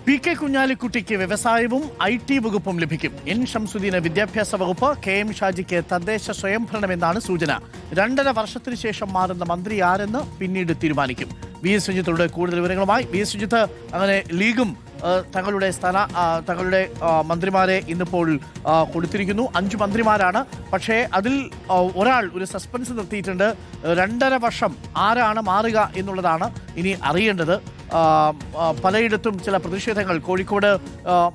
P K. കുഞ്ഞാലിക്കുട്ടിക്ക് വ്യവസായവും IT. വകുപ്പും ലഭിക്കും. എൻ ഷംസുദ്ദീന് വിദ്യാഭ്യാസ വകുപ്പ്, കെ.എം. ഷാജിക്ക് തദ്ദേശ സ്വയംഭരണമെന്നാണ് സൂചന. 2.5 വർഷത്തിന് ശേഷം മാറുന്ന മന്ത്രി ആരെന്ന് പിന്നീട് തീരുമാനിക്കും. വി എസ് സുജിത്തോട് കൂടുതൽ വിവരങ്ങളുമായി. വി എസ് സുജിത്ത്, അങ്ങനെ ലീഗും തങ്ങളുടെ മന്ത്രിമാരെ ഇന്നിപ്പോൾ കൊടുത്തിരിക്കുന്നു. 5 മന്ത്രിമാരാണ്. പക്ഷേ അതിൽ ഒരാൾ ഒരു സസ്പെൻസ് നിർത്തിയിട്ടുണ്ട്. 2.5 വർഷം ആരാണ് മാറുക എന്നുള്ളതാണ് ഇനി അറിയേണ്ടത്. പലയിടത്തും ചില പ്രതിഷേധങ്ങൾ, കോഴിക്കോട്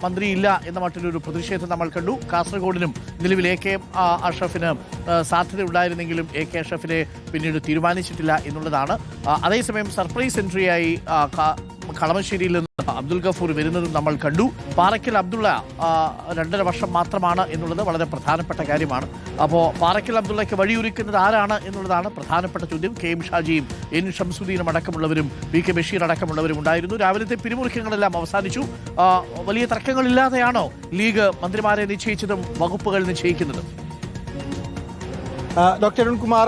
മന്ത്രിയില്ല എന്ന മറ്റൊരു പ്രതിഷേധം നമ്മൾ കണ്ടു. കാസർഗോഡിനും നിലവിൽ എ.കെ. അഷ്റഫിന് സാധ്യതയുണ്ടായിരുന്നെങ്കിലും എ.കെ. അഷ്റഫിനെ പിന്നീട് തീരുമാനിച്ചിട്ടില്ല എന്നുള്ളതാണ്. അതേസമയം സർപ്രൈസ് എൻട്രിയായി കളമശ്ശേരിയിൽ നിന്ന് അബ്ദുൽ ഗഫൂർ വരുന്നതും നമ്മൾ കണ്ടു. പാറയ്ക്കൽ അബ്ദുള്ള 2.5 വർഷം മാത്രമാണ് എന്നുള്ളത് വളരെ പ്രധാനപ്പെട്ട കാര്യമാണ്. അപ്പോൾ പാറയ്ക്കൽ അബ്ദുള്ളയ്ക്ക് വഴിയൊരുക്കുന്നത് ആരാണ് എന്നുള്ളതാണ് പ്രധാനപ്പെട്ട ചോദ്യം. കെ.എം. ഷാജിയും എൻ ഷംസുദ്ദീനും അടക്കമുള്ളവരും പി.കെ. ബഷീർ അടക്കമുള്ളവരും ഉണ്ടായിരുന്നു. രാവിലത്തെ പിരിമുറുക്കങ്ങളെല്ലാം അവസാനിച്ചു. വലിയ തർക്കങ്ങളില്ലാതെയാണോ ലീഗ് മന്ത്രിമാരെ നിശ്ചയിച്ചതും വകുപ്പുകൾ നിശ്ചയിക്കുന്നതും? ഡോക്ടർ അരുൺകുമാർ,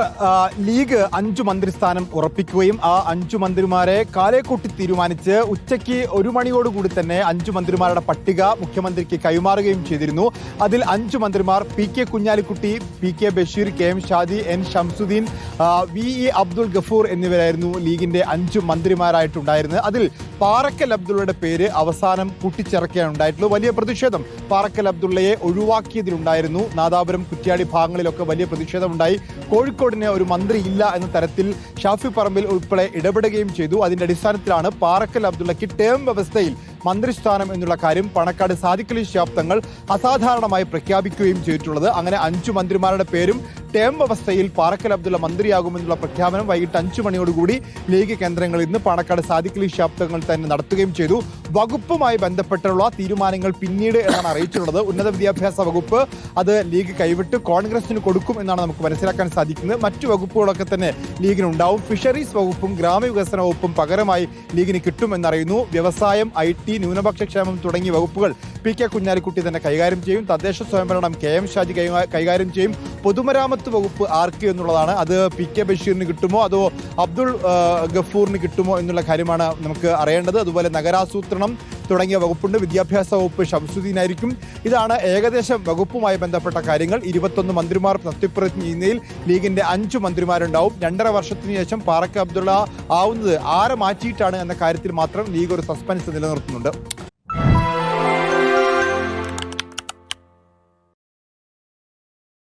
ലീഗ് 5 മന്ത്രിസ്ഥാനം ഉറപ്പിക്കുകയും ആ 5 മന്ത്രിമാരെ കാലേക്കൂട്ടി തീരുമാനിച്ച് ഉച്ചയ്ക്ക് 1 മണിയോടുകൂടി തന്നെ 5 മന്ത്രിമാരുടെ പട്ടിക മുഖ്യമന്ത്രിക്ക് കൈമാറുകയും ചെയ്തിരുന്നു. അതിൽ 5 മന്ത്രിമാർ P K. Kunhalikutty, P K. Basheer, K M. Shaji, N Shamsuddin, V E. Abdul Gafoor എന്നിവരായിരുന്നു ലീഗിന്റെ 5 മന്ത്രിമാരായിട്ടുണ്ടായിരുന്നത്. അതിൽ പാറയ്ക്കൽ അബ്ദുള്ളയുടെ പേര് അവസാനം കൂട്ടിച്ചേർക്കുകയാണ് ഉണ്ടായിട്ടുള്ളത്. വലിയ പ്രതിഷേധം പാറയ്ക്കൽ അബ്ദുള്ളയെ ഒഴിവാക്കിയതിലുണ്ടായിരുന്നു. നാദാപുരം, കുറ്റ്യാടി ഭാഗങ്ങളിലൊക്കെ വലിയ പ്രതിഷേധം ഉണ്ടായി. കോഴിക്കോടിന് ഒരു മന്ത്രി ഇല്ല എന്ന തരത്തിൽ ഷാഫി പറമ്പിൽ ഉൾപ്പെടെ ഇടപെടുകയും ചെയ്തു. അതിന്റെ അടിസ്ഥാനത്തിലാണ് പാറയ്ക്കൽ അബ്ദുള്ളയ്ക്ക് ടേം വ്യവസ്ഥയിൽ മന്ത്രിസ്ഥാനം എന്നുള്ള കാര്യം പണക്കാട് സാദിഖ് അലി ശിഹാബ് തങ്ങൾ അസാധാരണമായി പ്രഖ്യാപിക്കുകയും ചെയ്തിട്ടുള്ളത്. അങ്ങനെ 5 മന്ത്രിമാരുടെ പേരും ടേം വ്യവസ്ഥയിൽ പാറയ്ക്കൽ അബ്ദുള്ള മന്ത്രിയാകുമെന്നുള്ള പ്രഖ്യാപനം വൈകിട്ട് 5 മണിയോടുകൂടി ലീഗ് കേന്ദ്രങ്ങളിൽ നിന്ന് പാണക്കാട് സാദിഖ് അലി ശിഹാബ് തങ്ങൾ തന്നെ നടത്തുകയും ചെയ്തു. വകുപ്പുമായി ബന്ധപ്പെട്ടുള്ള തീരുമാനങ്ങൾ പിന്നീട് എന്നാണ് അറിയിച്ചിട്ടുള്ളത്. ഉന്നത വിദ്യാഭ്യാസ വകുപ്പ് അത് ലീഗ് കൈവിട്ട് കോൺഗ്രസിന് കൊടുക്കും എന്നാണ് നമുക്ക് മനസ്സിലാക്കാൻ സാധിക്കുന്നത്. മറ്റു വകുപ്പുകളൊക്കെ തന്നെ ലീഗിനുണ്ടാവും. ഫിഷറീസ് വകുപ്പും ഗ്രാമവികസന വകുപ്പും പകരമായി ലീഗിന് കിട്ടുമെന്നറിയുന്നു. വ്യവസായം, ഐ.ടി., ന്യൂനപക്ഷക്ഷേമം തുടങ്ങിയ വകുപ്പുകൾ പി.കെ. കുഞ്ഞാലിക്കുട്ടി തന്നെ കൈകാര്യം ചെയ്യും. തദ്ദേശ സ്വയംഭരണം കെ.എം. ഷാജി കൈകാര്യം ചെയ്യും. പൊതുമരാമത്ത് വകുപ്പ് ആർക്ക് എന്നുള്ളതാണ്. അത് പി.കെ. ബഷീറിന് കിട്ടുമോ അതോ അബ്ദുൾ ഗഫൂറിന് കിട്ടുമോ എന്നുള്ള കാര്യമാണ് നമുക്ക് അറിയേണ്ടത്. അതുപോലെ നഗരാസൂത്രണം തുടങ്ങിയ വകുപ്പുണ്ട്. വിദ്യാഭ്യാസ വകുപ്പ് ഷംസുദ്ദീനായിരിക്കും. ഇതാണ് ഏകദേശം വകുപ്പുമായി ബന്ധപ്പെട്ട കാര്യങ്ങൾ. 21 മന്ത്രിമാർ സത്യപ്രതിജ്ഞ ചെയ്യുന്നതിൽ ലീഗിന്റെ 5 മന്ത്രിമാരുണ്ടാവും. 2.5 വർഷത്തിന് ശേഷം പാറയ്ക്കൽ അബ്ദുള്ള ആവുന്നത് ആരെ മാറ്റിയിട്ടാണ് എന്ന കാര്യത്തിൽ മാത്രം ലീഗ് ഒരു സസ്പെൻസ് നിലനിർത്തുന്നുണ്ട്.